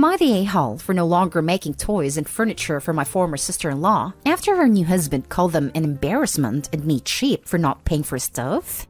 Am I the a-hole for no longer making toys and furniture for my former sister-in-law after her new husband called them an embarrassment and me cheap for not paying for stuff?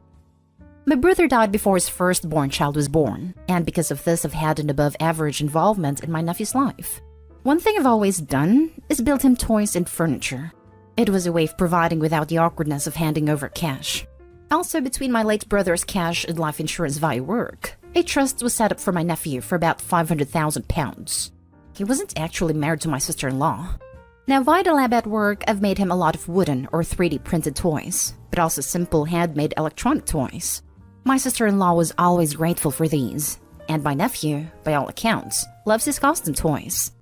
My brother died before his firstborn child was born, and because of this I've had an above-average involvement in my nephew's life. One thing I've always done is build him toys and furniture. It was a way of providing without the awkwardness of handing over cash. Also, between my late brother's cash and life insurance via work, a trust was set up for my nephew for about £500,000. He wasn't actually married to my sister-in-law. Now, via the lab at work, I've made him a lot of wooden or 3D printed toys, but also simple handmade electronic toys. My sister-in-law was always grateful for these, and my nephew, by all accounts, loves his custom toys.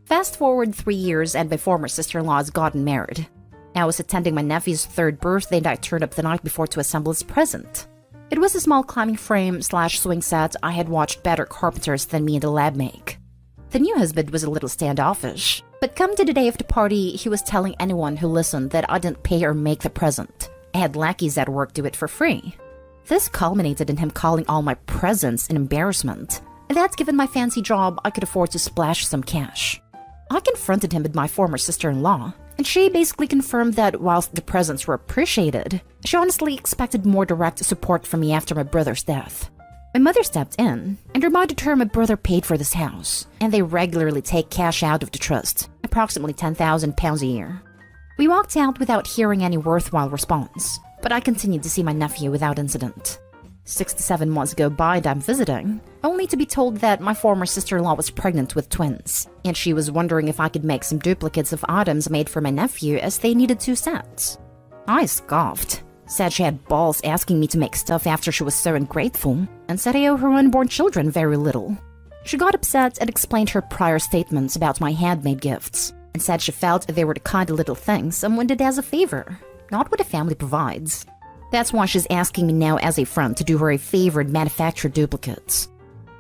Fast forward 3 years and my former sister-in-law has gotten married. I was attending my nephew's 3rd birthday and I turned up the night before to assemble his present. It was a small climbing frame/swing set I had watched better carpenters than me in the lab make. The new husband was a little standoffish, but come to the day of the party, he was telling anyone who listened that I didn't pay or make the present. I had lackeys at work do it for free. This culminated in him calling all my presents an embarrassment, and that given my fancy job, I could afford to splash some cash. I confronted him with my former sister-in-law, and she basically confirmed that whilst the presents were appreciated, she honestly expected more direct support from me after my brother's death. My mother stepped in and reminded her my brother paid for this house, and they regularly take cash out of the trust, approximately £10,000 a year. We walked out without hearing any worthwhile response, but I continued to see my nephew without incident. 6 to 7 months go by and I'm visiting, only to be told that my former sister-in-law was pregnant with twins, and she was wondering if I could make some duplicates of items made for my nephew as they needed 2 sets. I scoffed, said she had balls asking me to make stuff after she was so ungrateful, and said I owe her unborn children very little. She got upset and explained her prior statements about my handmade gifts, and said she felt they were the kind of little things someone did as a favor, not what a family provides. That's why she's asking me now as a friend to do her a favor and manufacture duplicates.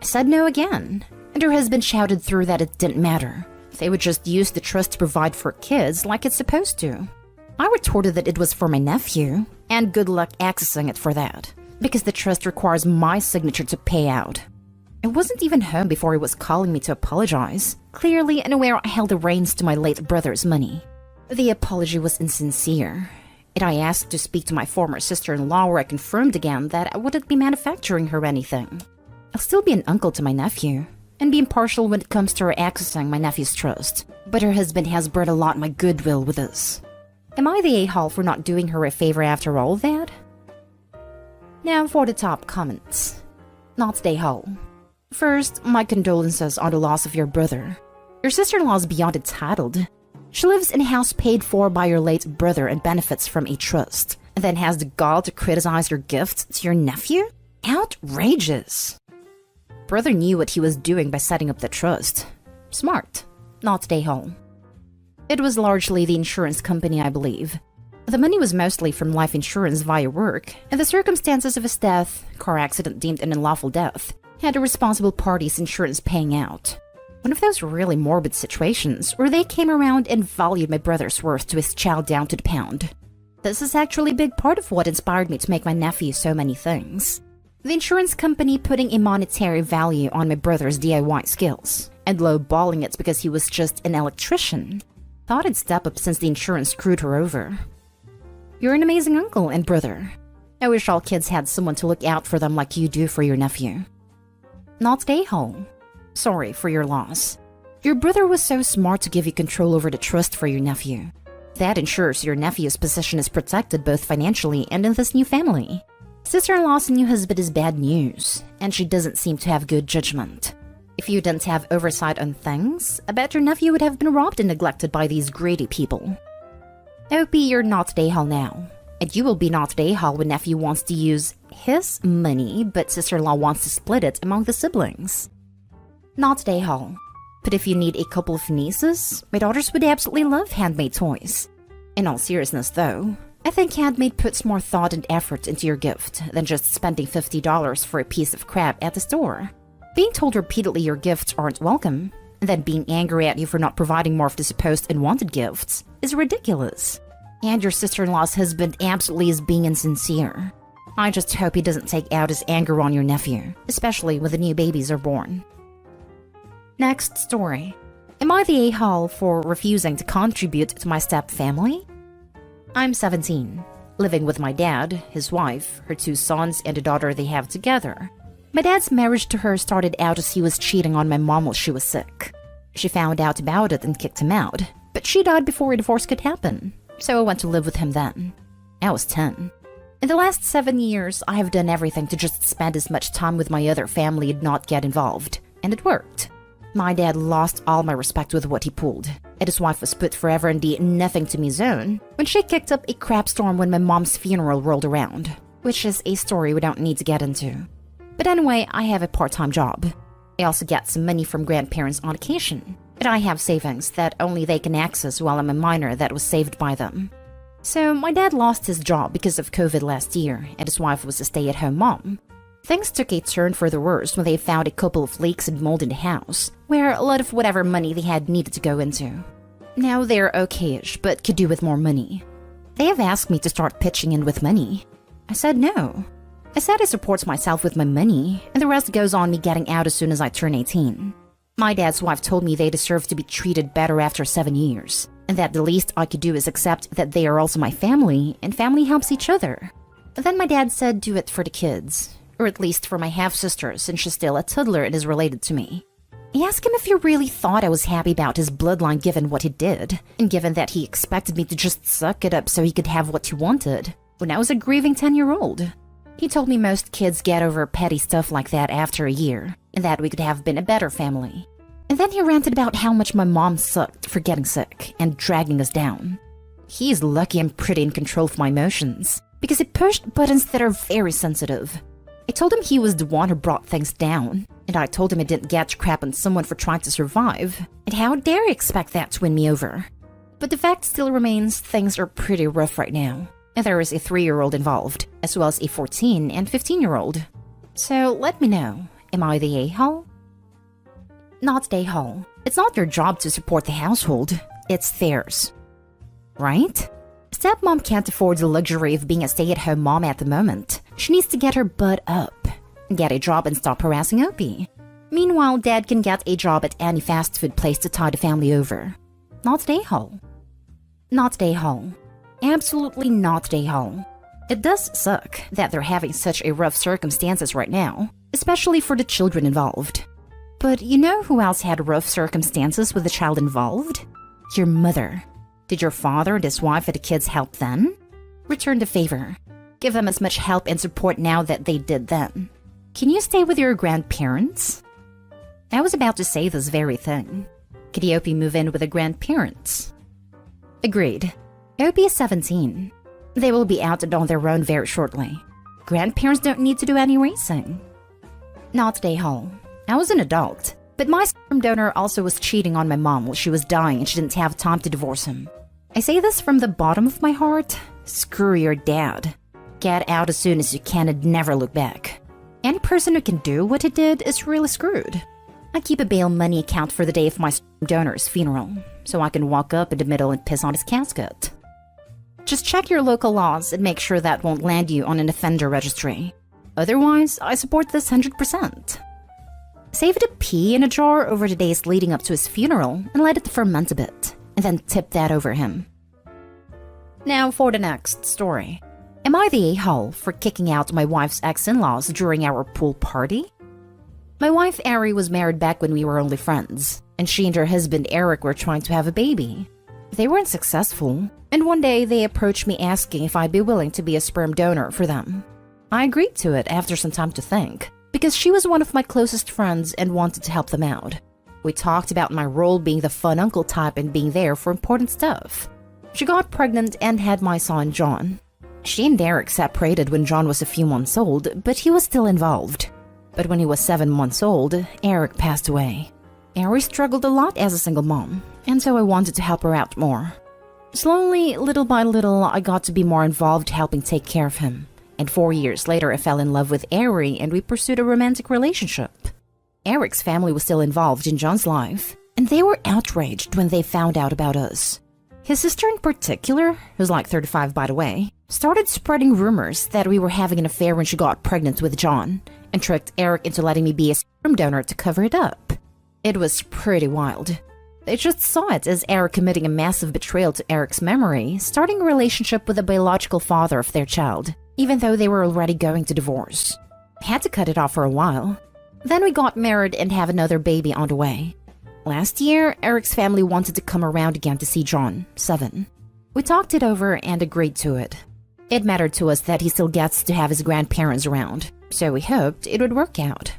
I said no again, and her husband shouted through that it didn't matter. They would just use the trust to provide for kids like it's supposed to. I retorted that it was for my nephew, and good luck accessing it for that, because the trust requires my signature to pay out. I wasn't even home before he was calling me to apologize, clearly unaware I held the reins to my late brother's money. The apology was insincere, and I asked to speak to my former sister-in-law where I confirmed again that I wouldn't be manufacturing her anything. I'll still be an uncle to my nephew, and be impartial when it comes to her accessing my nephew's trust, but her husband has burned a lot my goodwill with this. Am I the a-hole for not doing her a favor after all that? Now for the top comments. Not the a-hole. First, my condolences on the loss of your brother. Your sister-in-law is beyond entitled. She lives in a house paid for by your late brother and benefits from a trust, and then has the gall to criticize your gift to your nephew? Outrageous! Brother knew what he was doing by setting up the trust. Smart. Not the a-hole. It was largely the insurance company, I believe. The money was mostly from life insurance via work, and the circumstances of his death, car accident deemed an unlawful death, had the responsible party's insurance paying out. One of those really morbid situations where they came around and valued my brother's worth to his child down to the pound. This is actually a big part of what inspired me to make my nephew so many things. The insurance company putting a monetary value on my brother's DIY skills, and lowballing it because he was just an electrician. Thought I'd step up since the insurance screwed her over. You're an amazing uncle and brother. I wish all kids had someone to look out for them like you do for your nephew. Not the a-hole. Sorry for your loss. Your brother was so smart to give you control over the trust for your nephew. That ensures your nephew's position is protected both financially and in this new family. Sister-in-law's new husband is bad news, and she doesn't seem to have good judgment. If you didn't have oversight on things, I bet your nephew would have been robbed and neglected by these greedy people. OP, you're not the a-hole now, and you will be not the a-hole when nephew wants to use his money, but sister-in-law wants to split it among the siblings. Not the a-hole. But if you need a couple of nieces, my daughters would absolutely love handmade toys. In all seriousness though, I think handmade puts more thought and effort into your gift than just spending $50 for a piece of crap at the store. Being told repeatedly your gifts aren't welcome, and then being angry at you for not providing more of the supposed unwanted gifts, is ridiculous. And your sister-in-law's husband absolutely is being insincere. I just hope he doesn't take out his anger on your nephew, especially when the new babies are born. Next story. Am I the a-hole for refusing to contribute to my step-family? I'm 17, living with my dad, his wife, her 2 sons, and a daughter they have together. My dad's marriage to her started out as he was cheating on my mom while she was sick. She found out about it and kicked him out, but she died before a divorce could happen, so I went to live with him then. I was 10. In the last 7 years, I have done everything to just spend as much time with my other family and not get involved, and it worked. My dad lost all my respect with what he pulled, and his wife was put forever in the nothing-to-me zone when she kicked up a crap storm when my mom's funeral rolled around, which is a story we don't need to get into. But anyway, I have a part-time job. I also get some money from grandparents on occasion, and I have savings that only they can access while I'm a minor that was saved by them. So my dad lost his job because of COVID last year, and his wife was a stay-at-home mom. Things took a turn for the worse when they found a couple of leaks and mold in the house, where a lot of whatever money they had needed to go into. Now they're okay-ish, but could do with more money. They have asked me to start pitching in with money. I said no. I said I support myself with my money, and the rest goes on me getting out as soon as I turn 18. My dad's wife told me they deserve to be treated better after 7 years, and that the least I could do is accept that they are also my family, and family helps each other. Then my dad said do it for the kids. Or at least for my half-sister, since she's still a toddler and is related to me. I asked him if he really thought I was happy about his bloodline given what he did, and given that he expected me to just suck it up so he could have what he wanted, when I was a grieving 10-year-old. He told me most kids get over petty stuff like that after a year, and that we could have been a better family. And then he ranted about how much my mom sucked for getting sick and dragging us down. He's lucky I'm pretty in control of my emotions, because he pushed buttons that are very sensitive. I told him he was the one who brought things down, and I told him I didn't get crap on someone for trying to survive, and how dare he expect that to win me over. But the fact still remains things are pretty rough right now, and there is a 3-year-old involved, as well as a 14 and 15-year-old. So let me know, am I the a-hole? Not the a-hole. It's not your job to support the household, it's theirs. Right? Stepmom can't afford the luxury of being a stay-at-home mom at the moment. She needs to get her butt up, get a job and stop harassing Opie. Meanwhile, Dad can get a job at any fast food place to tie the family over. Not the a-hole. Not the a-hole. Absolutely not the a-hole. It does suck that they're having such a rough circumstances right now, especially for the children involved. But you know who else had rough circumstances with the child involved? Your mother. Did your father and his wife and the kids help then? Return the favor. Give them as much help and support now that they did then. Can you stay with your grandparents? I was about to say this very thing. Could Opie move in with the grandparents? Agreed. Opie is 17. They will be out and on their own very shortly. Grandparents don't need to do any raising. Not the a-hole. I was an adult, but my sperm donor also was cheating on my mom while she was dying and she didn't have time to divorce him. I say this from the bottom of my heart. Screw your dad. Get out as soon as you can and never look back. Any person who can do what he did is really screwed. I keep a bail money account for the day of my sperm donor's funeral, so I can walk up in the middle and piss on his casket. Just check your local laws and make sure that won't land you on an offender registry. Otherwise, I support this 100%. Save the pee in a jar over the days leading up to his funeral and let it ferment a bit, and then tip that over him. Now for the next story. Am I the a-hole for kicking out my wife's ex-in-laws during our pool party? My wife Ari was married back when we were only friends, and she and her husband Eric were trying to have a baby. They weren't successful, and one day they approached me asking if I'd be willing to be a sperm donor for them. I agreed to it after some time to think, because she was one of my closest friends and wanted to help them out. We talked about my role being the fun uncle type and being there for important stuff. She got pregnant and had my son John. She and Eric separated when John was a few months old, but he was still involved. But when he was 7 months old, Eric passed away. Ari struggled a lot as a single mom, and so I wanted to help her out more. Slowly, little by little, I got to be more involved helping take care of him. And 4 years later, I fell in love with Ari and we pursued a romantic relationship. Eric's family was still involved in John's life, and they were outraged when they found out about us. His sister in particular, who's like 35 by the way, started spreading rumors that we were having an affair when she got pregnant with John, and tricked Eric into letting me be a sperm donor to cover it up. It was pretty wild. They just saw it as Eric committing a massive betrayal to Eric's memory, starting a relationship with the biological father of their child, even though they were already going to divorce. I had to cut it off for a while. Then we got married and have another baby on the way. Last year, Eric's family wanted to come around again to see John, 7. We talked it over and agreed to it. It mattered to us that he still gets to have his grandparents around, so we hoped it would work out.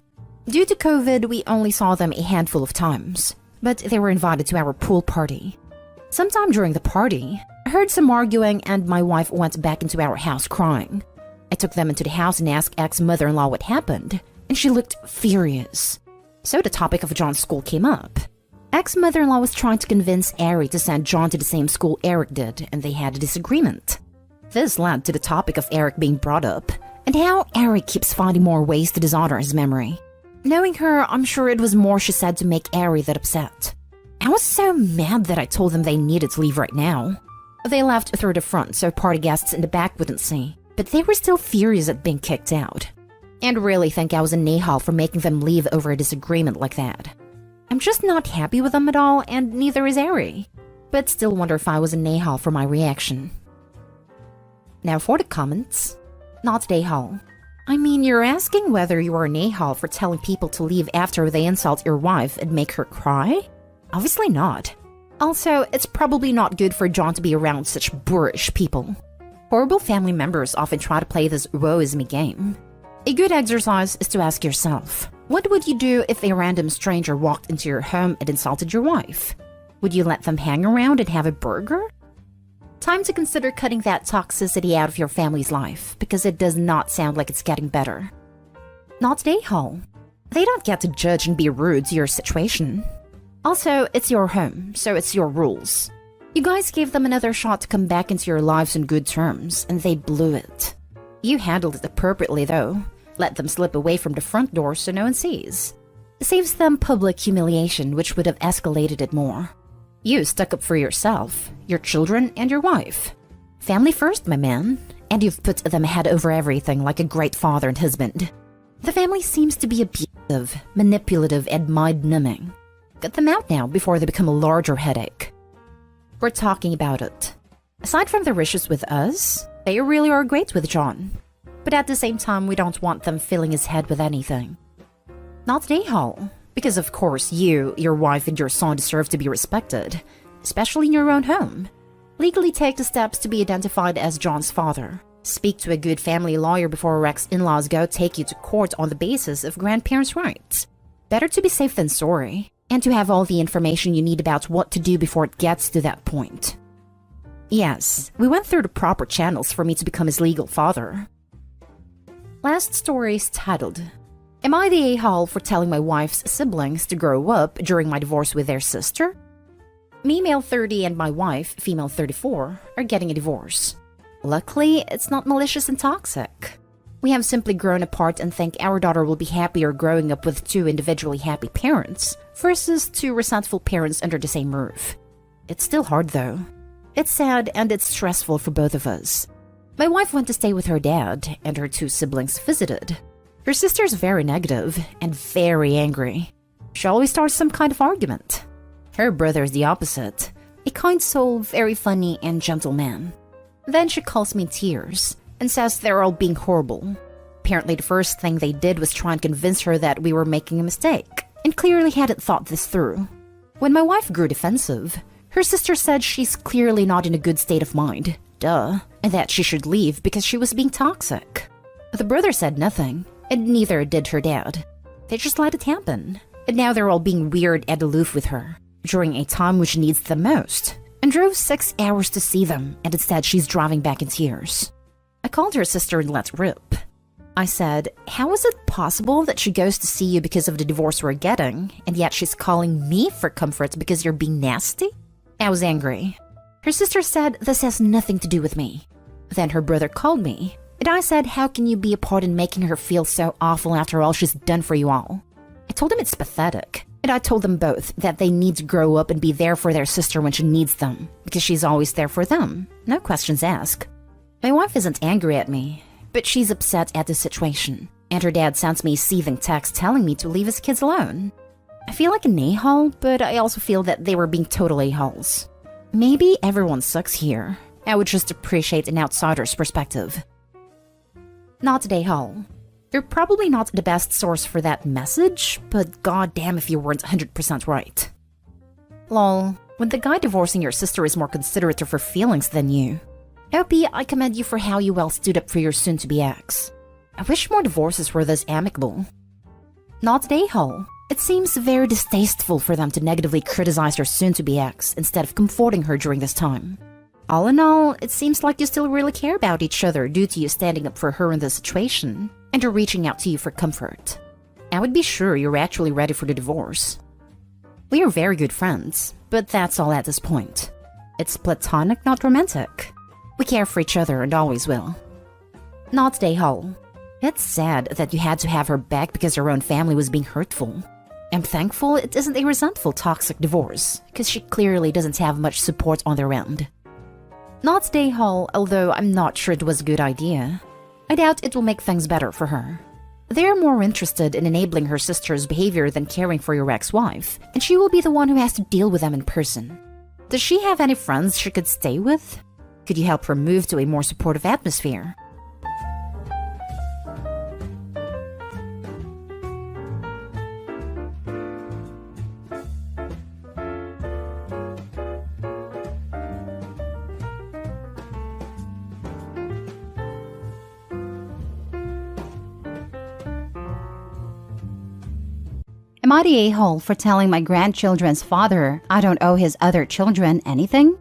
Due to COVID, we only saw them a handful of times, but they were invited to our pool party. Sometime during the party, I heard some arguing and my wife went back into our house crying. I took them into the house and asked ex-mother-in-law what happened, and she looked furious. So the topic of John's school came up. Ex-mother-in-law was trying to convince Ari to send John to the same school Eric did, and they had a disagreement. This led to the topic of Eric being brought up, and how Ari keeps finding more ways to dishonor his memory. Knowing her, I'm sure it was more she said to make Ari that upset. I was so mad that I told them they needed to leave right now. They left through the front so party guests in the back wouldn't see, but they were still furious at being kicked out. And really think I was a nahal for making them leave over a disagreement like that. I'm just not happy with them at all, and neither is Ari. But still wonder if I was a nahal for my reaction. Now for the comments. Not nahal. I mean, you're asking whether you are a nahal for telling people to leave after they insult your wife and make her cry? Obviously not. Also, it's probably not good for John to be around such boorish people. Horrible family members often try to play this woe is me game. A good exercise is to ask yourself, what would you do if a random stranger walked into your home and insulted your wife? Would you let them hang around and have a burger? Time to consider cutting that toxicity out of your family's life, because it does not sound like it's getting better. Not nahal. They don't get to judge and be rude to your situation. Also, it's your home, so it's your rules. You guys gave them another shot to come back into your lives on good terms, and they blew it. You handled it appropriately though. Let them slip away from the front door so no one sees. It saves them public humiliation, which would have escalated it more. You stuck up for yourself, your children, and your wife. Family first, my man. And you've put them head over everything like a great father and husband. The family seems to be abusive, manipulative, and mind-numbing. Cut them out now before they become a larger headache. We're talking about it. Aside from their issues with us, they really are great with John. But at the same time, we don't want them filling his head with anything. Not nahal. Because of course you, your wife, and your son deserve to be respected, especially in your own home. Legally take the steps to be identified as John's father. Speak to a good family lawyer before Rex's in-laws go take you to court on the basis of grandparents' rights. Better to be safe than sorry, and to have all the information you need about what to do before it gets to that point. Yes, we went through the proper channels for me to become his legal father. Last story is titled, Am I the a-hole for telling my wife's siblings to grow up during my divorce with their sister? Me, male 30, and my wife, female 34, are getting a divorce. Luckily, it's not malicious and toxic. We have simply grown apart and think our daughter will be happier growing up with 2 individually happy parents versus 2 resentful parents under the same roof. It's still hard though. It's sad and it's stressful for both of us. My wife went to stay with her dad, and her 2 siblings visited. Her sister's very negative and very angry. She always starts some kind of argument. Her brother is the opposite, a kind soul, very funny and gentle man. Then she calls me in tears and says they're all being horrible. Apparently the first thing they did was try and convince her that we were making a mistake, and clearly hadn't thought this through. When my wife grew defensive, her sister said she's clearly not in a good state of mind, duh, and that she should leave because she was being toxic. The brother said nothing, and neither did her dad. They just let it happen, and now they're all being weird and aloof with her, during a time which needs them most, and drove 6 hours to see them, and instead she's driving back in tears. I called her sister and let rip. I said, how is it possible that she goes to see you because of the divorce we're getting, and yet she's calling me for comfort because you're being nasty? I was angry. Her sister said this has nothing to do with me. Then her brother called me, and I said, how can you be a part in making her feel so awful after all she's done for you all? I told him it's pathetic, and I told them both that they need to grow up and be there for their sister when she needs them, because she's always there for them, no questions asked. My wife isn't angry at me, but she's upset at the situation, and her dad sends me a seething text telling me to leave his kids alone. I feel like an a-hole, but I also feel that they were being total a-holes. Maybe everyone sucks here. I would just appreciate an outsider's perspective. Not an a-hole. You're probably not the best source for that message, but goddamn if you weren't 100% right. Lol, when the guy divorcing your sister is more considerate of her feelings than you. OP, I commend you for how you well stood up for your soon-to-be ex. I wish more divorces were this amicable. Not an a-hole. It seems very distasteful for them to negatively criticize their soon-to-be ex instead of comforting her during this time. All in all, it seems like you still really care about each other due to you standing up for her in this situation, and her reaching out to you for comfort. I would be sure you're actually ready for the divorce. We are very good friends, but that's all at this point. It's platonic, not romantic. We care for each other and always will. Not an a-hole. It's sad that you had to have her back because her own family was being hurtful. I'm thankful it isn't a resentful, toxic divorce, because she clearly doesn't have much support on their end. Not an a-hole, although I'm not sure it was a good idea. I doubt it will make things better for her. They're more interested in enabling her sister's behavior than caring for your ex-wife, and she will be the one who has to deal with them in person. Does she have any friends she could stay with? Could you help her move to a more supportive atmosphere? Am I the a-hole for telling my grandchildren's father I don't owe his other children anything?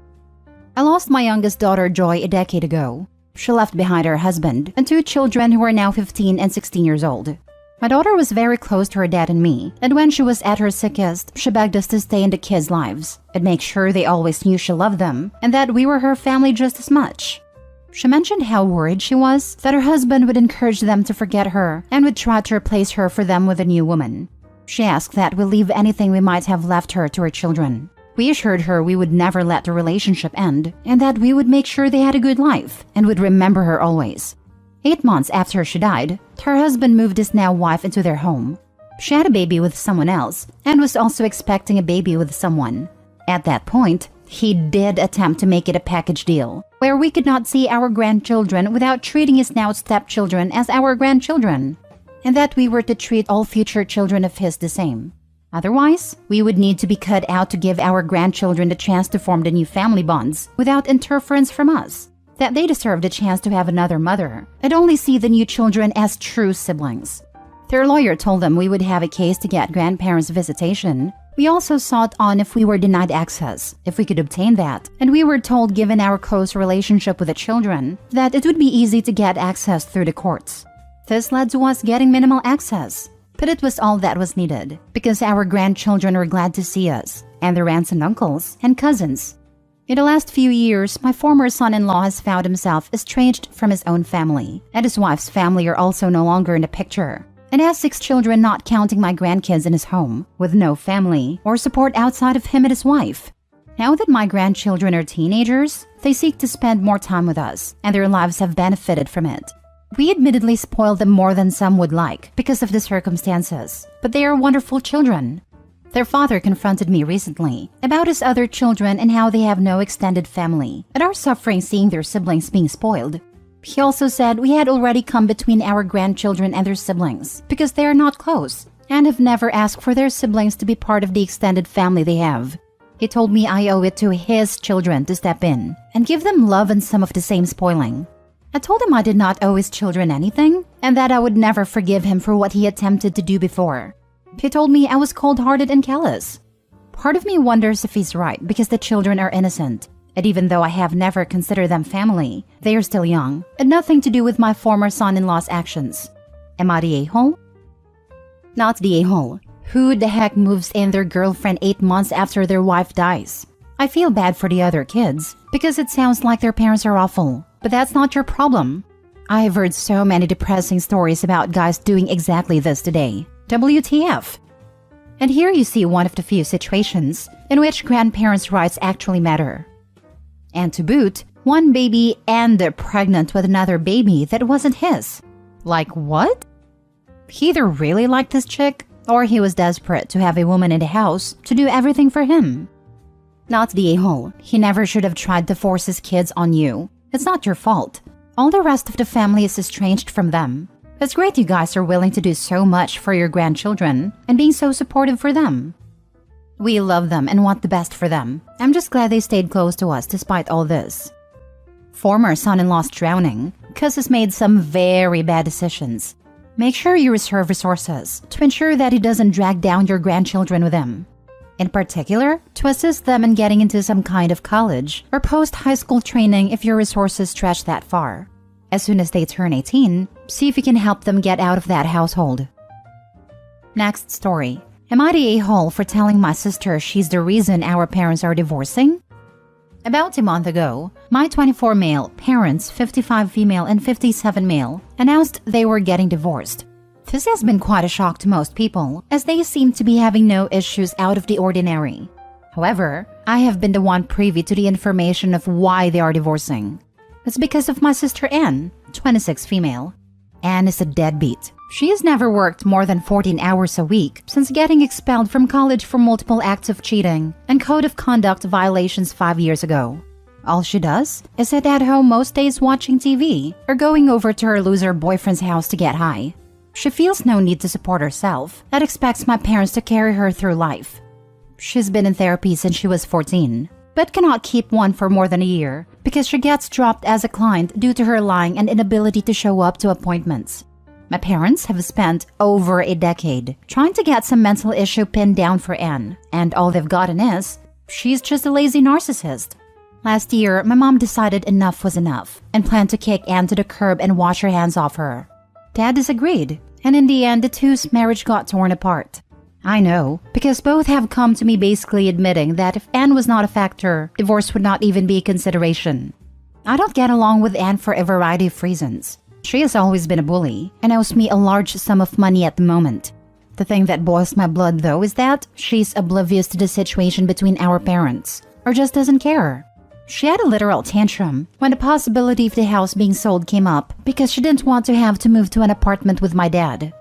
I lost my youngest daughter Joy a decade ago. She left behind her husband and 2 children who are now 15 and 16 years old. My daughter was very close to her dad and me, and when she was at her sickest, she begged us to stay in the kids' lives and make sure they always knew she loved them and that we were her family just as much. She mentioned how worried she was that her husband would encourage them to forget her and would try to replace her for them with a new woman. She asked that we leave anything we might have left her to her children. We assured her we would never let the relationship end and that we would make sure they had a good life and would remember her always. 8 months after she died, her husband moved his now wife into their home. She had a baby with someone else and was also expecting a baby with someone. At that point, he did attempt to make it a package deal, where we could not see our grandchildren without treating his now stepchildren as our grandchildren, and that we were to treat all future children of his the same. Otherwise, we would need to be cut out to give our grandchildren the chance to form the new family bonds without interference from us, that they deserved a chance to have another mother, and only see the new children as true siblings. Their lawyer told them we would have a case to get grandparents' visitation. We also sought on if we were denied access, if we could obtain that, and we were told, given our close relationship with the children, that it would be easy to get access through the courts. This led to us getting minimal access, but it was all that was needed, because our grandchildren were glad to see us, and their aunts and uncles, and cousins. In the last few years, my former son-in-law has found himself estranged from his own family, and his wife's family are also no longer in the picture, and has 6 children not counting my grandkids in his home, with no family or support outside of him and his wife. Now that my grandchildren are teenagers, they seek to spend more time with us, and their lives have benefited from it. We admittedly spoil them more than some would like because of the circumstances, but they are wonderful children. Their father confronted me recently about his other children and how they have no extended family and are suffering seeing their siblings being spoiled. He also said we had already come between our grandchildren and their siblings because they are not close and have never asked for their siblings to be part of the extended family they have. He told me I owe it to his children to step in and give them love and some of the same spoiling. I told him I did not owe his children anything, and that I would never forgive him for what he attempted to do before. He told me I was cold-hearted and callous. Part of me wonders if he's right because the children are innocent, and even though I have never considered them family, they are still young, and nothing to do with my former son-in-law's actions. Am I the a-hole? Not the a-hole. Who the heck moves in their girlfriend 8 months after their wife dies? I feel bad for the other kids, because it sounds like their parents are awful. But that's not your problem. I have heard so many depressing stories about guys doing exactly this today. WTF? And here you see one of the few situations in which grandparents' rights actually matter. And to boot, one baby and they're pregnant with another baby that wasn't his. Like what? He either really liked this chick, or he was desperate to have a woman in the house to do everything for him. Not the a-hole. He never should have tried to force his kids on you. It's not your fault. All the rest of the family is estranged from them. It's great you guys are willing to do so much for your grandchildren and being so supportive for them. We love them and want the best for them. I'm just glad they stayed close to us despite all this. Former son-in-law's drowning because he's made some very bad decisions. Make sure you reserve resources to ensure that he doesn't drag down your grandchildren with him. In particular, to assist them in getting into some kind of college or post-high school training if your resources stretch that far. As soon as they turn 18, see if you can help them get out of that household. Next story. Am I the a-hole for telling my sister she's the reason our parents are divorcing? About a month ago, my 24 male parents, 55 female and 57 male, announced they were getting divorced. This has been quite a shock to most people, as they seem to be having no issues out of the ordinary. However, I have been the one privy to the information of why they are divorcing. It's because of my sister Anne, 26 female. Anne is a deadbeat. She has never worked more than 14 hours a week since getting expelled from college for multiple acts of cheating and code of conduct violations 5 years ago. All she does is sit at home most days watching TV or going over to her loser boyfriend's house to get high. She feels no need to support herself and expects my parents to carry her through life. She's been in therapy since she was 14, but cannot keep one for more than a year because she gets dropped as a client due to her lying and inability to show up to appointments. My parents have spent over a decade trying to get some mental issue pinned down for Anne, and all they've gotten is, she's just a lazy narcissist. Last year, my mom decided enough was enough and planned to kick Anne to the curb and wash her hands off her. Dad disagreed, and in the end, the two's marriage got torn apart. I know, because both have come to me basically admitting that if Anne was not a factor, divorce would not even be a consideration. I don't get along with Anne for a variety of reasons. She has always been a bully and owes me a large sum of money at the moment. The thing that boils my blood, though, is that she's oblivious to the situation between our parents, or just doesn't care. She had a literal tantrum when the possibility of the house being sold came up because she didn't want to have to move to an apartment with my dad.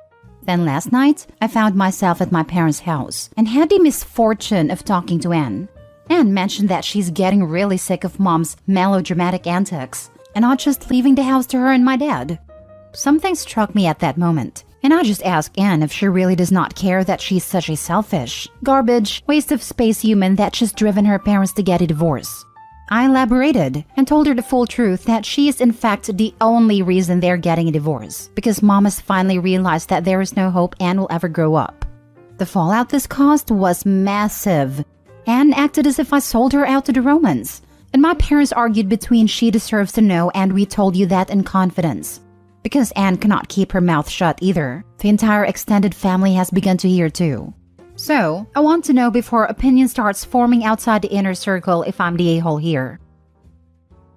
Then last night, I found myself at my parents' house and had the misfortune of talking to Anne. Anne mentioned that she's getting really sick of mom's melodramatic antics and not just leaving the house to her and my dad. Something struck me at that moment, and I just asked Anne if she really does not care that she's such a selfish, garbage, waste of space human that she's driven her parents to get a divorce. I elaborated and told her the full truth that she is in fact the only reason they're getting a divorce, because mom has finally realized that there is no hope Anne will ever grow up. The fallout this caused was massive. Anne acted as if I sold her out to the Romans, and my parents argued between she deserves to know and we told you that in confidence. Because Anne cannot keep her mouth shut either, the entire extended family has begun to hear too. So, I want to know before opinion starts forming outside the inner circle if I'm the a-hole here.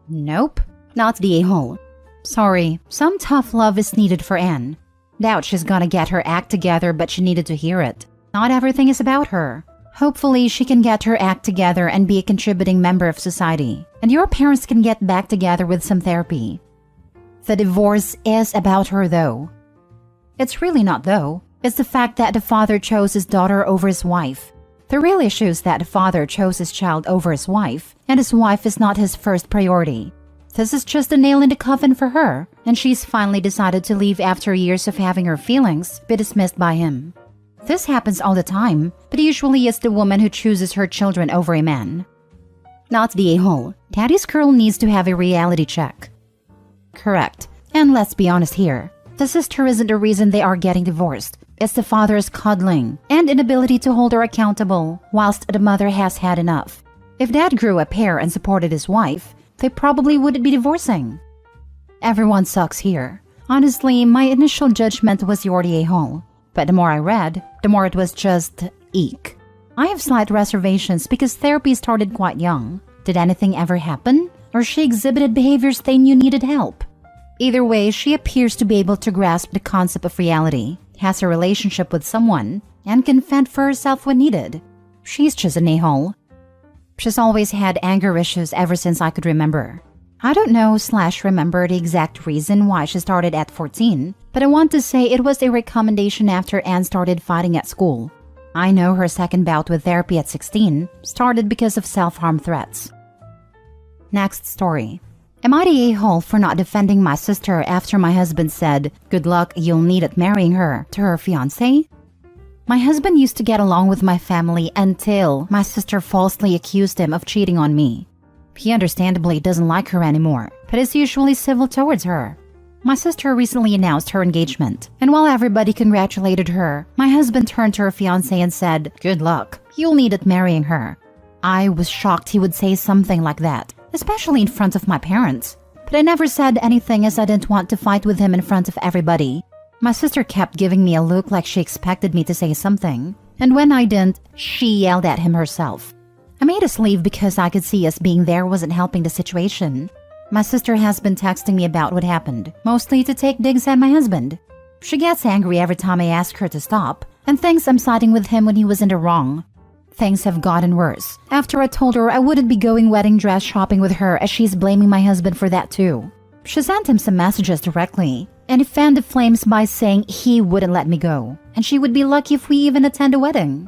Nope, not the a-hole. Sorry, some tough love is needed for Anne. Doubt she's gonna get her act together, but she needed to hear it. Not everything is about her. Hopefully, she can get her act together and be a contributing member of society, and your parents can get back together with some therapy. The divorce is about her though. It's really not though. It's the fact that the father chose his daughter over his wife. The real issue is that the father chose his child over his wife, and his wife is not his first priority. This is just a nail in the coffin for her, and she's finally decided to leave after years of having her feelings be dismissed by him. This happens all the time, but usually it's the woman who chooses her children over a man. Not the a-hole. Daddy's girl needs to have a reality check. Correct. And let's be honest here. The sister isn't the reason they are getting divorced. It's the father's coddling and inability to hold her accountable, whilst the mother has had enough. If dad grew a pair and supported his wife, they probably wouldn't be divorcing. Everyone sucks here. Honestly, my initial judgment was you're the a-hole. But the more I read, the more it was just eek. I have slight reservations because therapy started quite young. Did anything ever happen? Or she exhibited behaviors they knew needed help? Either way, she appears to be able to grasp the concept of reality, has a relationship with someone, and can fend for herself when needed. She's just an a-hole. She's always had anger issues ever since I could remember. I don't know/remember the exact reason why she started at 14, but I want to say it was a recommendation after Anne started fighting at school. I know her second bout with therapy at 16 started because of self-harm threats. Next story. Am I the a-hole for not defending my sister after my husband said, "Good luck, you'll need it marrying her," to her fiancé? My husband used to get along with my family until my sister falsely accused him of cheating on me. He understandably doesn't like her anymore, but is usually civil towards her. My sister recently announced her engagement, and while everybody congratulated her, my husband turned to her fiancé and said, "Good luck, you'll need it marrying her." I was shocked he would say something like that, especially in front of my parents. But I never said anything as I didn't want to fight with him in front of everybody. My sister kept giving me a look like she expected me to say something, and when I didn't, she yelled at him herself. I made us leave because I could see us being there wasn't helping the situation. My sister has been texting me about what happened, mostly to take digs at my husband. She gets angry every time I ask her to stop, and thinks I'm siding with him when he was in the wrong. Things have gotten worse after I told her I wouldn't be going wedding dress shopping with her, as she's blaming my husband for that too. She sent him some messages directly, and he fanned the flames by saying he wouldn't let me go, and she would be lucky if we even attend a wedding.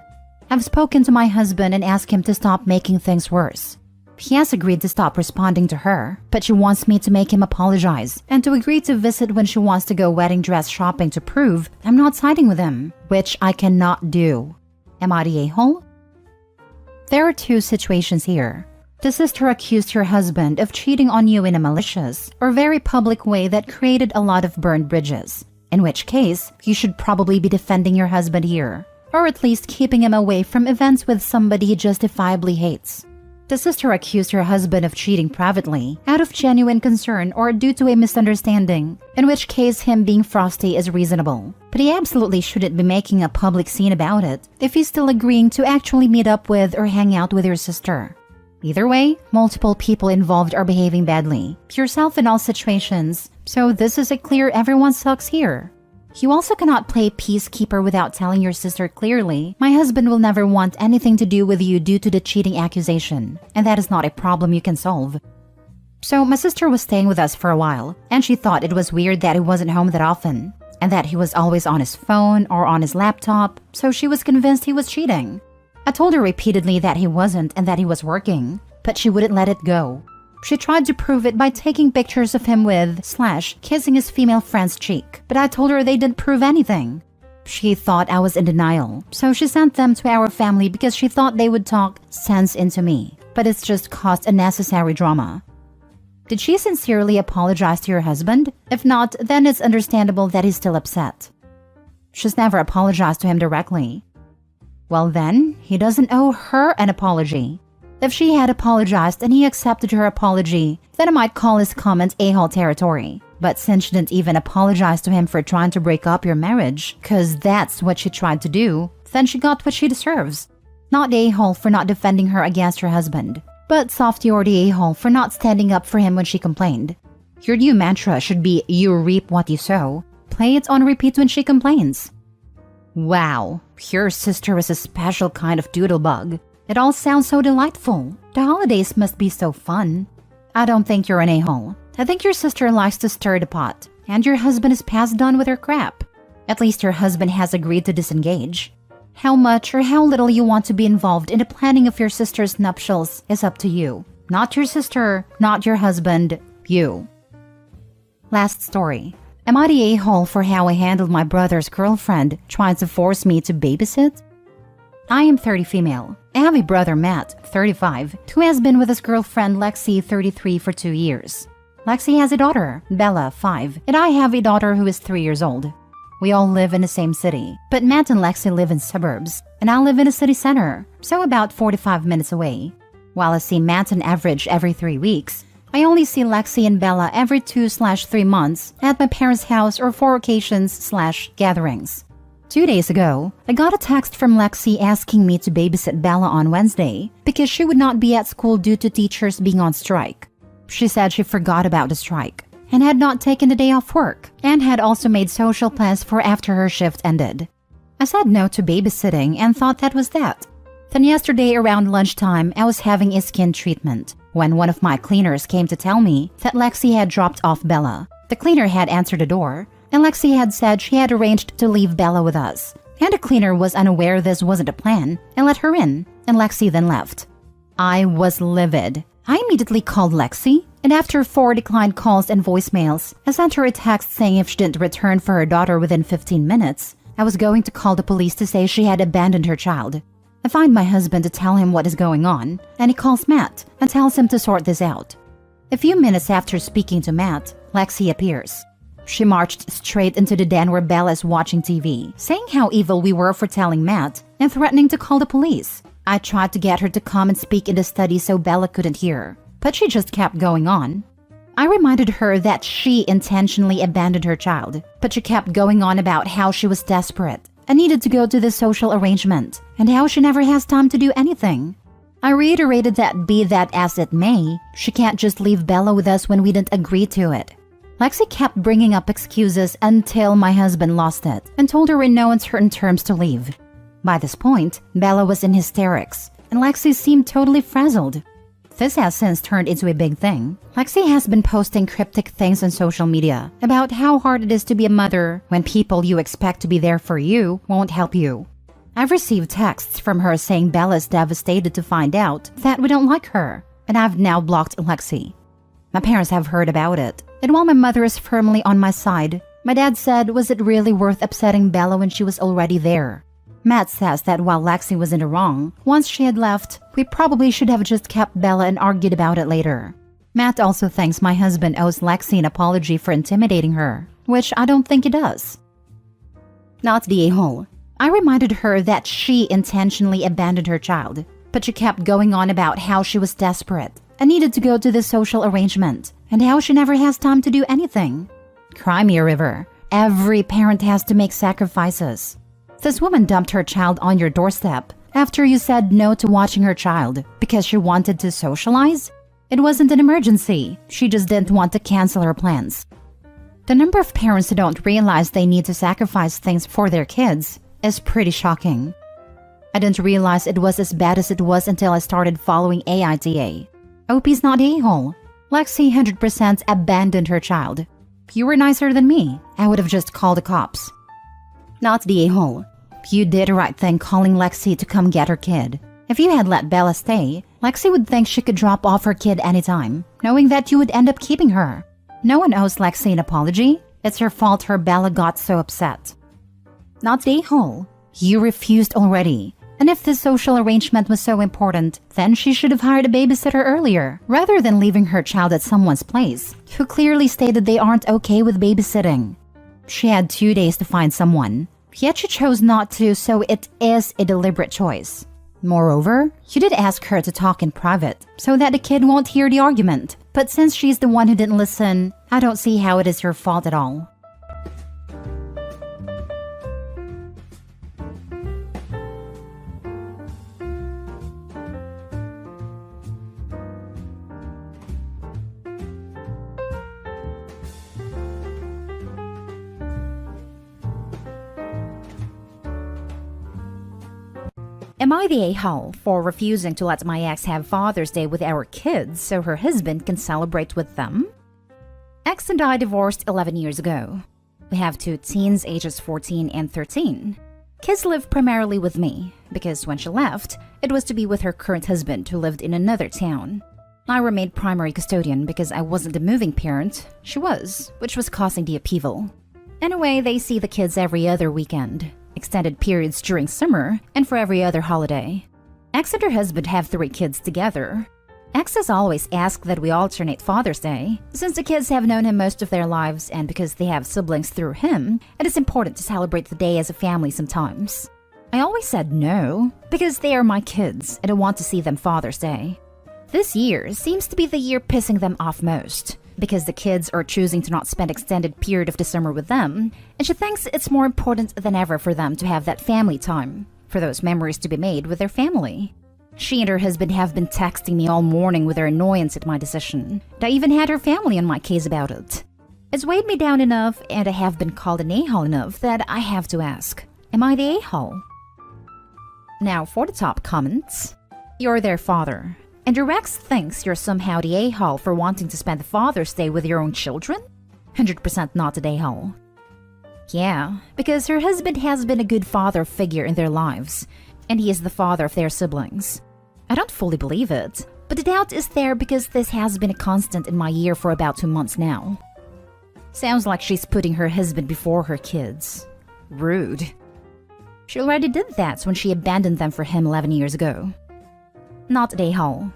I've spoken to my husband and asked him to stop making things worse. He has agreed to stop responding to her, but she wants me to make him apologize and to agree to visit when she wants to go wedding dress shopping to prove I'm not siding with him, which I cannot do. Am I the a-hole? There are two situations here. The sister accused her husband of cheating on you in a malicious or very public way that created a lot of burned bridges, in which case you should probably be defending your husband here, or at least keeping him away from events with somebody he justifiably hates. The sister accused her husband of cheating privately, out of genuine concern or due to a misunderstanding, in which case him being frosty is reasonable. But he absolutely shouldn't be making a public scene about it if he's still agreeing to actually meet up with or hang out with your sister. Either way, multiple people involved are behaving badly, yourself in all situations, so this is a clear everyone sucks here. You also cannot play peacekeeper without telling your sister clearly, "My husband will never want anything to do with you due to the cheating accusation, and that is not a problem you can solve." So my sister was staying with us for a while, and she thought it was weird that he wasn't home that often, and that he was always on his phone or on his laptop, so she was convinced he was cheating. I told her repeatedly that he wasn't and that he was working, but she wouldn't let it go. She tried to prove it by taking pictures of him with/kissing his female friend's cheek, but I told her they didn't prove anything. She thought I was in denial, so she sent them to our family because she thought they would talk sense into me, but it's just caused unnecessary drama. Did she sincerely apologize to your husband? If not, then it's understandable that he's still upset. She's never apologized to him directly. Well then, he doesn't owe her an apology. If she had apologized and he accepted her apology, then I might call his comment a-hole territory. But since she didn't even apologize to him for trying to break up your marriage, cause that's what she tried to do, then she got what she deserves. Not the a-hole for not defending her against her husband, but Softy or the a-hole for not standing up for him when she complained. Your new mantra should be, "You reap what you sow." Play it on repeat when she complains. Wow, your sister is a special kind of doodlebug. It all sounds so delightful. The holidays must be so fun. I don't think you're an a-hole. I think your sister likes to stir the pot, and your husband is past done with her crap. At least your husband has agreed to disengage. How much or how little you want to be involved in the planning of your sister's nuptials is up to you. Not your sister, not your husband, you. Last story. Am I the a-hole for how I handled my brother's girlfriend trying to force me to babysit? I am 30 female. I have a brother, Matt, 35, who has been with his girlfriend, Lexi, 33, for 2 years. Lexi has a daughter, Bella, 5, and I have a daughter who is 3 years old. We all live in the same city, but Matt and Lexi live in suburbs, and I live in a city center, so about 45 minutes away. While I see Matt on average every 3 weeks, I only see Lexi and Bella every 2/3 months at my parents' house or for occasions/gatherings. 2 days ago, I got a text from Lexi asking me to babysit Bella on Wednesday because she would not be at school due to teachers being on strike. She said she forgot about the strike and had not taken the day off work and had also made social plans for after her shift ended. I said no to babysitting and thought that was that. Then yesterday around lunchtime, I was having a skin treatment when one of my cleaners came to tell me that Lexi had dropped off Bella. The cleaner had answered the door, and Lexi had said she had arranged to leave Bella with us. And the cleaner was unaware this wasn't a plan and let her in, and Lexi then left. I was livid. I immediately called Lexi, and after 4 declined calls and voicemails, I sent her a text saying if she didn't return for her daughter within 15 minutes, I was going to call the police to say she had abandoned her child. I find my husband to tell him what is going on, and he calls Matt and tells him to sort this out. A few minutes after speaking to Matt, Lexi appears. She marched straight into the den where Bella is watching TV, saying how evil we were for telling Matt and threatening to call the police. I tried to get her to come and speak in the study so Bella couldn't hear, but she just kept going on. I reminded her that she intentionally abandoned her child, but she kept going on about how she was desperate and needed to go to the social arrangement, and how she never has time to do anything. I reiterated that be that as it may, she can't just leave Bella with us when we didn't agree to it. Lexi kept bringing up excuses until my husband lost it and told her in no uncertain terms to leave. By this point, Bella was in hysterics, and Lexi seemed totally frazzled. This has since turned into a big thing. Lexi has been posting cryptic things on social media about how hard it is to be a mother when people you expect to be there for you won't help you. I've received texts from her saying Bella's devastated to find out that we don't like her, and I've now blocked Lexi. My parents have heard about it, and while my mother is firmly on my side, my dad said, was it really worth upsetting Bella when she was already there? Matt says that while Lexi was in the wrong, once she had left, we probably should have just kept Bella and argued about it later. Matt also thinks my husband owes Lexi an apology for intimidating her, which I don't think he does. Not the a-hole. I reminded her that she intentionally abandoned her child, but she kept going on about how she was desperate and needed to go to the social arrangement, and how she never has time to do anything. Cry me a river. Every parent has to make sacrifices. This woman dumped her child on your doorstep after you said no to watching her child because she wanted to socialize? It wasn't an emergency. She just didn't want to cancel her plans. The number of parents who don't realize they need to sacrifice things for their kids is pretty shocking. I didn't realize it was as bad as it was until I started following AITA. OP's not the a-hole. Lexi 100% abandoned her child. If you were nicer than me, I would have just called the cops. Not the a-hole. You did the right thing calling Lexi to come get her kid. If you had let Bella stay, Lexi would think she could drop off her kid anytime, knowing that you would end up keeping her. No one owes Lexi an apology. It's her fault her Bella got so upset. Not the a-hole. You refused already. And if this social arrangement was so important, then she should have hired a babysitter earlier, rather than leaving her child at someone's place, who clearly stated they aren't okay with babysitting. She had 2 days to find someone, yet she chose not to, so it is a deliberate choice. Moreover, you did ask her to talk in private, so that the kid won't hear the argument. But since she's the one who didn't listen, I don't see how it is your fault at all. Am I the a-hole for refusing to let my ex have Father's Day with our kids so her husband can celebrate with them? Ex and I divorced 11 years ago. We have 2 teens ages 14 and 13. Kids live primarily with me because when she left, it was to be with her current husband who lived in another town. I remained primary custodian because I wasn't the moving parent, she was, which was causing the upheaval. Anyway, they see the kids every other weekend, extended periods during summer, and for every other holiday. Ex and her husband have 3 kids together. Ex has always asked that we alternate Father's Day, since the kids have known him most of their lives and because they have siblings through him, it is important to celebrate the day as a family sometimes. I always said no, because they are my kids and I want to see them Father's Day. This year seems to be the year pissing them off most, because the kids are choosing to not spend extended period of the summer with them, and she thinks it's more important than ever for them to have that family time, for those memories to be made with their family. She and her husband have been texting me all morning with their annoyance at my decision, and I even had her family on my case about it. It's weighed me down enough, and I have been called an a-hole enough that I have to ask, am I the a-hole? Now for the top comments. You're their father, and your ex thinks you're somehow the a-hole for wanting to spend Father's Day with your own children? 100% not a a-hole. Yeah, because her husband has been a good father figure in their lives, and he is the father of their siblings. I don't fully believe it, but the doubt is there because this has been a constant in my year for about 2 months now. Sounds like she's putting her husband before her kids. Rude. She already did that when she abandoned them for him 11 years ago. Not a a-hole.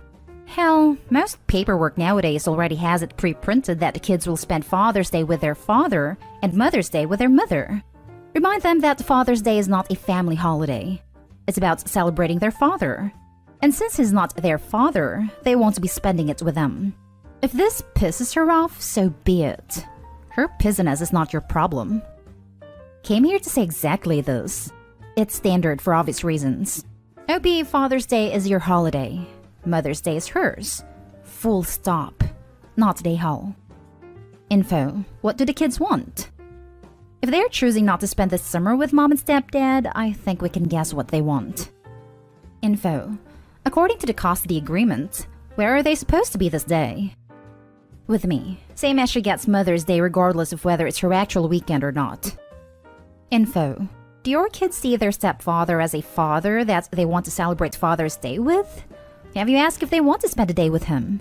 Hell, most paperwork nowadays already has it pre-printed that the kids will spend Father's Day with their father and Mother's Day with their mother. Remind them that Father's Day is not a family holiday. It's about celebrating their father. And since he's not their father, they won't be spending it with them. If this pisses her off, so be it. Her pissiness is not your problem. Came here to say exactly this. It's standard for obvious reasons. OP, Father's Day is your holiday. Mother's Day is hers. Full stop. Not a a-hole. Info. What do the kids want? If they're choosing not to spend the summer with mom and stepdad, I think we can guess what they want. Info. According to the custody agreement, where are they supposed to be this day? With me. Same as she gets Mother's Day regardless of whether it's her actual weekend or not. Info. Do your kids see their stepfather as a father that they want to celebrate Father's Day with? Have you asked if they want to spend a day with him?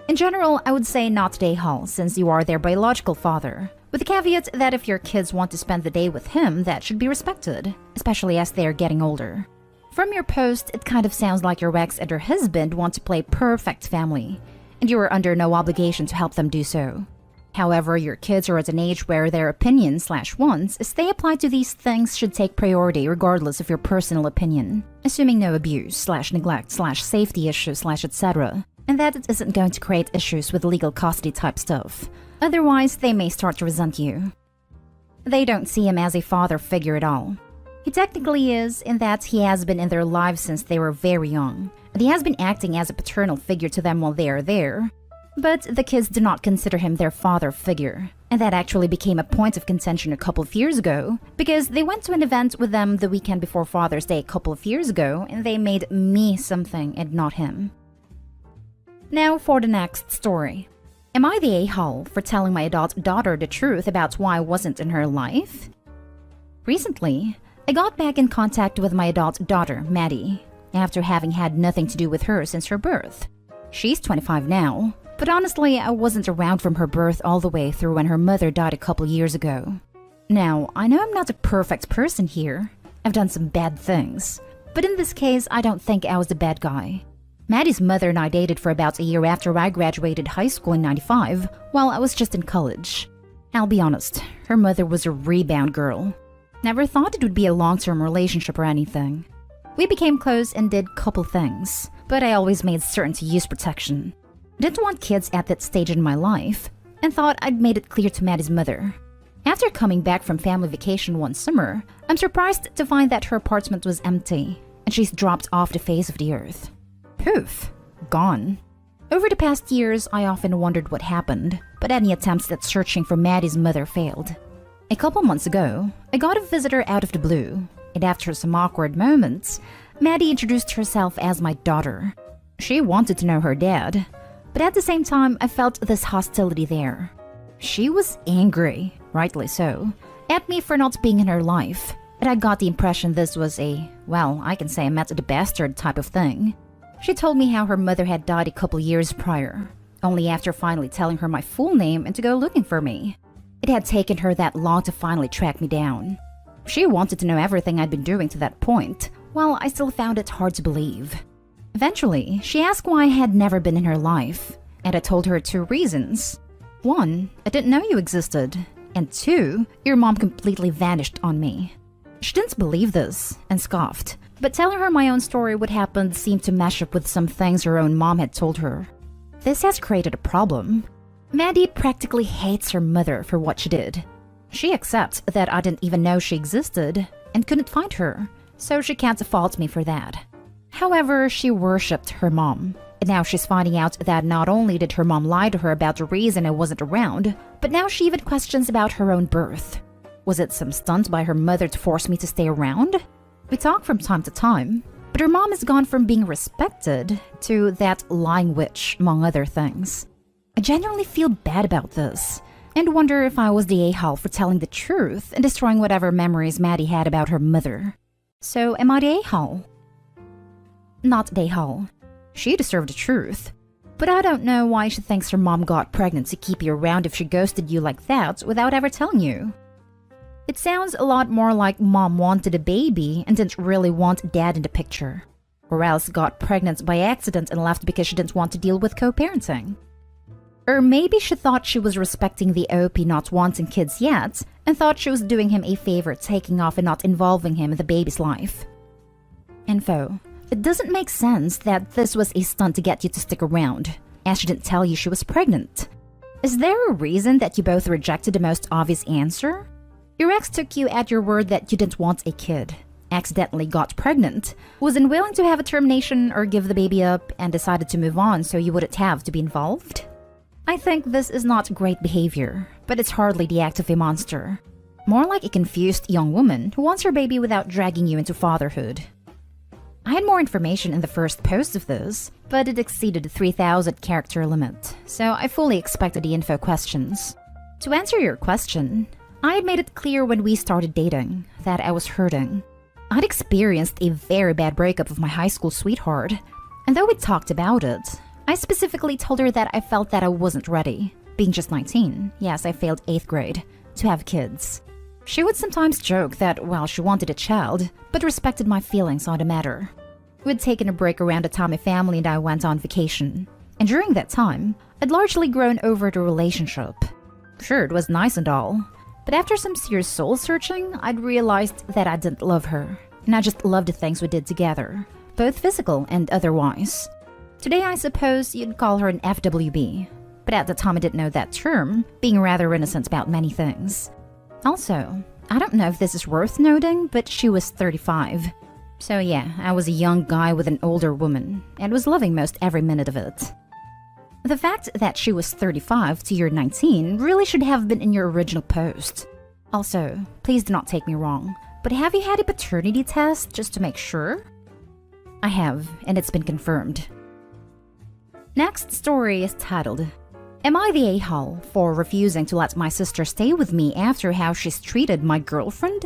In general, I would say not a a-hole since you are their biological father, with the caveat that if your kids want to spend the day with him, that should be respected, especially as they are getting older. From your post, it kind of sounds like your ex and her husband want to play perfect family, and you are under no obligation to help them do so. However, your kids are at an age where their opinions/wants, as they apply to these things, should take priority regardless of your personal opinion, assuming no abuse/neglect/safety issues/etc., and that it isn't going to create issues with legal custody type stuff. Otherwise, they may start to resent you. They don't see him as a father figure at all. He technically is, in that he has been in their lives since they were very young, and he has been acting as a paternal figure to them while they are there. But the kids do not consider him their father figure, and that actually became a point of contention a couple of years ago, because they went to an event with them the weekend before Father's Day a couple of years ago, and they made me something and not him. Now for the next story. Am I the a-hole for telling my adult daughter the truth about why I wasn't in her life? Recently, I got back in contact with my adult daughter, Maddie, after having had nothing to do with her since her birth. She's 25 now. But honestly, I wasn't around from her birth all the way through when her mother died a couple years ago. Now, I know I'm not a perfect person here. I've done some bad things. But in this case, I don't think I was the bad guy. Maddie's mother and I dated for about a year after I graduated high school in '95, while I was just in college. I'll be honest, her mother was a rebound girl. Never thought it would be a long-term relationship or anything. We became close and did couple things, but I always made certain to use protection. I didn't want kids at that stage in my life, and thought I'd made it clear to Maddie's mother. After coming back from family vacation one summer, I'm surprised to find that her apartment was empty, and she's dropped off the face of the earth. Poof, gone. Over the past years, I often wondered what happened, but any attempts at searching for Maddie's mother failed. A couple months ago, I got a visitor out of the blue, and after some awkward moments, Maddie introduced herself as my daughter. She wanted to know her dad, but at the same time, I felt this hostility there. She was angry, rightly so, at me for not being in her life, and I got the impression this was I can say I met the bastard type of thing. She told me how her mother had died a couple years prior, only after finally telling her my full name and to go looking for me. It had taken her that long to finally track me down. She wanted to know everything I'd been doing to that point, while I still found it hard to believe. Eventually, she asked why I had never been in her life, and I told her 2 reasons. 1, I didn't know you existed, and 2, your mom completely vanished on me. She didn't believe this, and scoffed, but telling her my own story what happened seemed to mesh up with some things her own mom had told her. This has created a problem. Maddie practically hates her mother for what she did. She accepts that I didn't even know she existed, and couldn't find her, so she can't fault me for that. However, she worshipped her mom, and now she's finding out that not only did her mom lie to her about the reason I wasn't around, but now she even questions about her own birth. Was it some stunt by her mother to force me to stay around? We talk from time to time, But her mom has gone from being respected to that lying witch, among other things. I genuinely feel bad about this, and wonder if I was the a-hole for telling the truth and destroying whatever memories Maddie had about her mother. So, am I the a-hole? Not the a-hole. She deserved the truth. But I don't know why she thinks her mom got pregnant to keep you around if she ghosted you like that without ever telling you. It sounds a lot more like mom wanted a baby and didn't really want dad in the picture. Or else got pregnant by accident and left because she didn't want to deal with co-parenting. Or maybe she thought she was respecting the OP not wanting kids yet and thought she was doing him a favor taking off and not involving him in the baby's life. Info. It doesn't make sense that this was a stunt to get you to stick around, as she didn't tell you she was pregnant. Is there a reason that you both rejected the most obvious answer? Your ex took you at your word that you didn't want a kid, accidentally got pregnant, was unwilling to have a termination or give the baby up, and decided to move on so you wouldn't have to be involved? I think this is not great behavior, but it's hardly the act of a monster. More like a confused young woman who wants her baby without dragging you into fatherhood. I had more information in the first post of this, but it exceeded the 3,000 character limit, so I fully expected the info questions. To answer your question, I had made it clear when we started dating that I was hurting. I'd experienced a very bad breakup with my high school sweetheart, and though we talked about it, I specifically told her that I felt that I wasn't ready, being just 19, yes, I failed 8th grade, to have kids. She would sometimes joke that, well, she wanted a child, but respected my feelings on the matter. We'd taken a break around the time my family and I went on vacation, and during that time, I'd largely grown over the relationship. Sure, it was nice and all, but after some serious soul-searching, I'd realized that I didn't love her, and I just loved the things we did together, both physical and otherwise. Today, I suppose you'd call her an FWB, but at the time I didn't know that term, being rather innocent about many things. Also, I don't know if this is worth noting, but she was 35. So yeah, I was a young guy with an older woman, and was loving most every minute of it. The fact that she was 35 to you're 19 really should have been in your original post. Also, please do not take me wrong, but have you had a paternity test just to make sure? I have, and it's been confirmed. Next story is titled, Am I the a-hole for refusing to let my sister stay with me after how she's treated my girlfriend?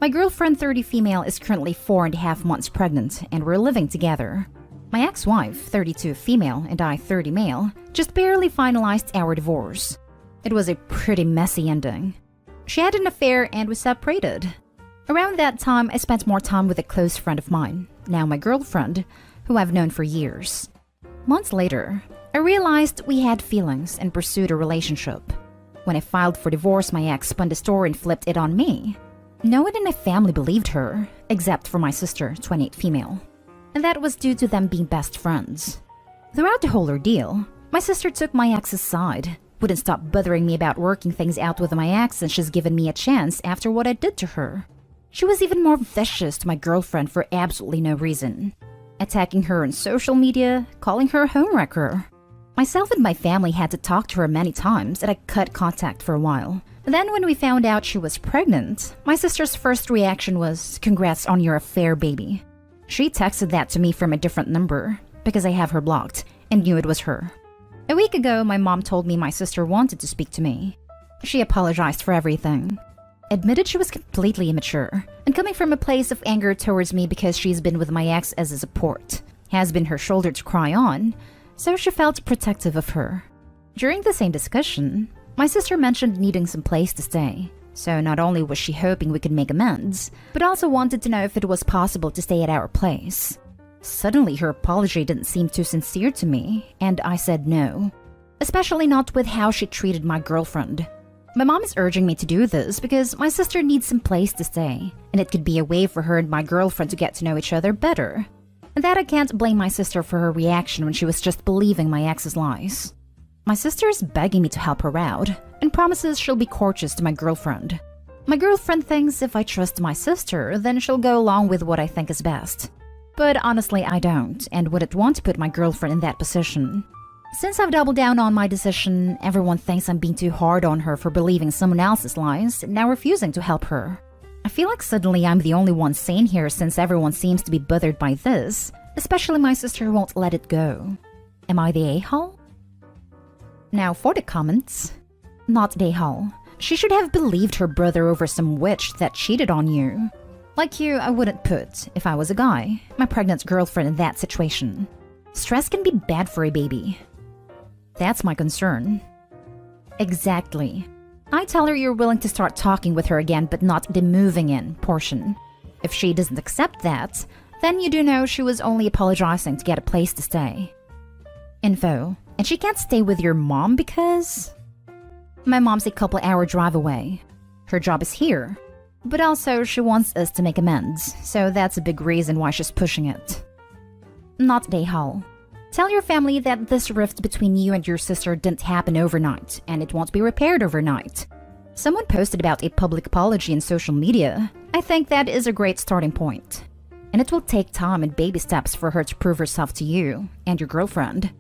My girlfriend, 30 female, is currently 4.5 months pregnant, and we're living together. My ex-wife, 32 female, and I, 30 male, just barely finalized our divorce. It was a pretty messy ending. She had an affair and we separated. Around that time, I spent more time with a close friend of mine, now my girlfriend, who I've known for years. Months later, I realized we had feelings and pursued a relationship. When I filed for divorce, my ex spun the story and flipped it on me. No one in my family believed her, except for my sister, 28 female. And that was due to them being best friends. Throughout the whole ordeal, my sister took my ex's side, wouldn't stop bothering me about working things out with my ex since she's given me a chance after what I did to her. She was even more vicious to my girlfriend for absolutely no reason. Attacking her on social media, calling her a homewrecker. Myself and my family had to talk to her many times and I cut contact for a while. Then when we found out she was pregnant, my sister's first reaction was, "Congrats on your affair, baby." She texted that to me from a different number, because I have her blocked, and knew it was her. A week ago, my mom told me my sister wanted to speak to me. She apologized for everything. Admitted she was completely immature, and coming from a place of anger towards me because she's been with my ex as a support, has been her shoulder to cry on, so she felt protective of her. During the same discussion, my sister mentioned needing some place to stay, so not only was she hoping we could make amends, but also wanted to know if it was possible to stay at our place. Suddenly her apology didn't seem too sincere to me, and I said no. Especially not with how she treated my girlfriend. My mom is urging me to do this because my sister needs some place to stay, and it could be a way for her and my girlfriend to get to know each other better. And that I can't blame my sister for her reaction when she was just believing my ex's lies. My sister is begging me to help her out, and promises she'll be courteous to my girlfriend. My girlfriend thinks if I trust my sister, then she'll go along with what I think is best. But honestly, I don't, and wouldn't want to put my girlfriend in that position. Since I've doubled down on my decision, everyone thinks I'm being too hard on her for believing someone else's lies and now refusing to help her. I feel like suddenly I'm the only one sane here since everyone seems to be bothered by this, especially my sister who won't let it go. Am I the a-hole? Now for the comments. Not the a-hole. She should have believed her brother over some witch that cheated on you. Like you, I wouldn't put, if I was a guy, my pregnant girlfriend in that situation. Stress can be bad for a baby. That's my concern. Exactly. I tell her you're willing to start talking with her again, but not the moving in portion. If she doesn't accept that, then you do know she was only apologizing to get a place to stay. Info. And she can't stay with your mom because... My mom's a couple-hour drive away. Her job is here. But also, she wants us to make amends, so that's a big reason why she's pushing it. Not a-hole. Tell your family that this rift between you and your sister didn't happen overnight, and it won't be repaired overnight. Someone posted about a public apology in social media. I think that is a great starting point. And it will take time and baby steps for her to prove herself to you and your girlfriend.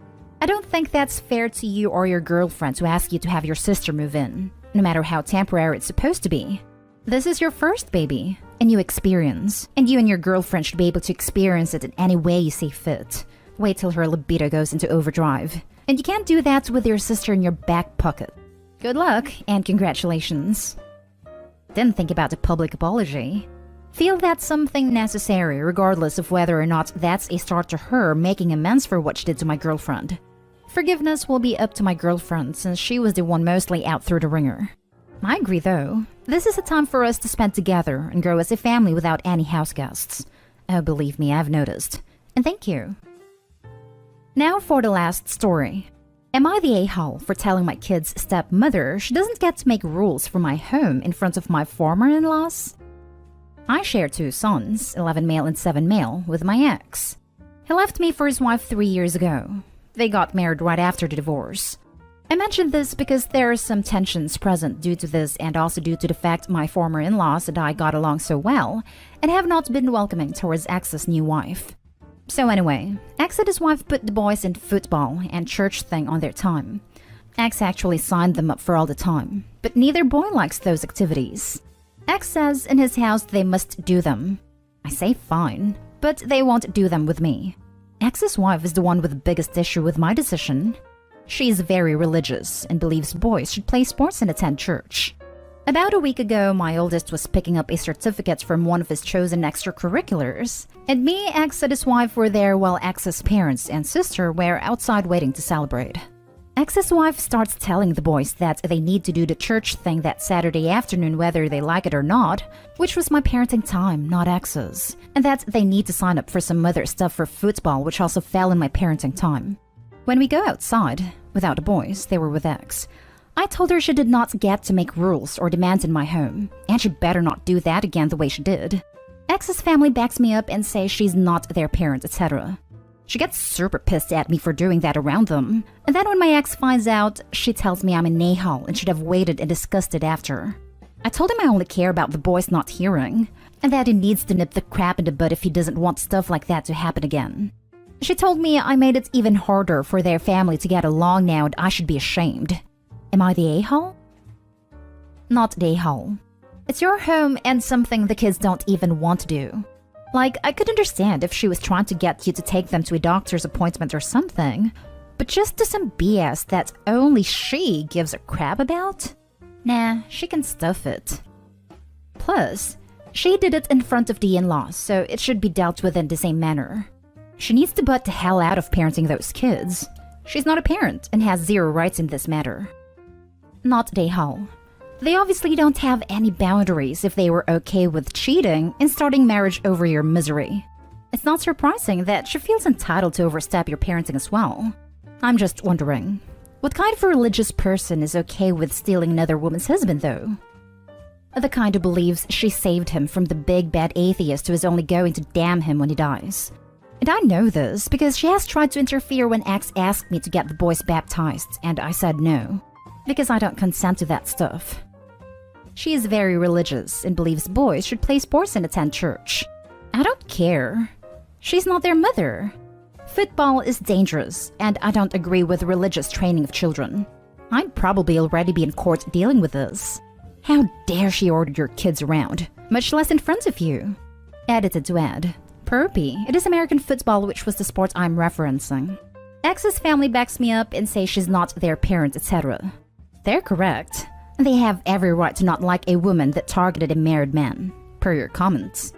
I don't think that's fair to you or your girlfriend to ask you to have your sister move in, no matter how temporary it's supposed to be. This is your first baby, a new experience, and you and your girlfriend should be able to experience it in any way you see fit. Wait till her libido goes into overdrive. And you can't do that with your sister in your back pocket. Good luck, and congratulations. Didn't think about a public apology. Feel that's something necessary, regardless of whether or not that's a start to her making amends for what she did to my girlfriend. Forgiveness will be up to my girlfriend, since she was the one mostly out through the ringer. I agree though. This is a time for us to spend together and grow as a family without any house guests. Oh, believe me, I've noticed. And thank you. Now for the last story. Am I the a-hole for telling my kid's stepmother she doesn't get to make rules for my home in front of my former in-laws? I share 2 sons, 11 male and 7 male, with my ex. He left me for his wife 3 years ago. They got married right after the divorce. I mentioned this because there are some tensions present due to this and also due to the fact my former in-laws and I got along so well and have not been welcoming towards ex's new wife. So anyway, ex and his wife put the boys in football and church thing on their time. Ex actually signed them up for all the time, but neither boy likes those activities. Ex says in his house they must do them. I say fine, but they won't do them with me. Ex's wife is the one with the biggest issue with my decision. She is very religious and believes boys should play sports and attend church. About a week ago, my oldest was picking up a certificate from one of his chosen extracurriculars, and me, ex, and his wife were there while ex's parents and sister were outside waiting to celebrate. Ex's wife starts telling the boys that they need to do the church thing that Saturday afternoon whether they like it or not, which was my parenting time, not ex's, and that they need to sign up for some other stuff for football which also fell in my parenting time. When we go outside, without the boys, they were with ex, I told her she did not get to make rules or demands in my home, and she better not do that again the way she did. Ex's family backs me up and says she's not their parent, etc. She gets super pissed at me for doing that around them, and then when my ex finds out, she tells me I'm a a-hole and should have waited and discussed it after. I told him I only care about the boys not hearing, and that he needs to nip the crap in the bud if he doesn't want stuff like that to happen again. She told me I made it even harder for their family to get along now and I should be ashamed. Am I the a-hole? Not the a-hole. It's your home and something the kids don't even want to do. Like, I could understand if she was trying to get you to take them to a doctor's appointment or something, but just to some BS that only she gives a crap about? Nah, she can stuff it. Plus, she did it in front of the in-laws, so it should be dealt with in the same manner. She needs to butt the hell out of parenting those kids. She's not a parent and has zero rights in this matter. Not the a-hole. They obviously don't have any boundaries if they were okay with cheating and starting marriage over your misery. It's not surprising that she feels entitled to overstep your parenting as well. I'm just wondering, what kind of a religious person is okay with stealing another woman's husband though? The kind who believes she saved him from the big bad atheist who is only going to damn him when he dies. And I know this because she has tried to interfere when ex asked me to get the boys baptized, and I said no, because I don't consent to that stuff. She is very religious and believes boys should play sports and attend church. I don't care. She's not their mother. Football is dangerous, and I don't agree with religious training of children. I'd probably already be in court dealing with this. How dare she order your kids around? much less in front of you. Edited to Ed. Perpy, it is American football, which was the sport I'm referencing. Ex's family backs me up and says she's not their parent, etc. They're correct. They have every right to not like a woman that targeted a married man, per your comments.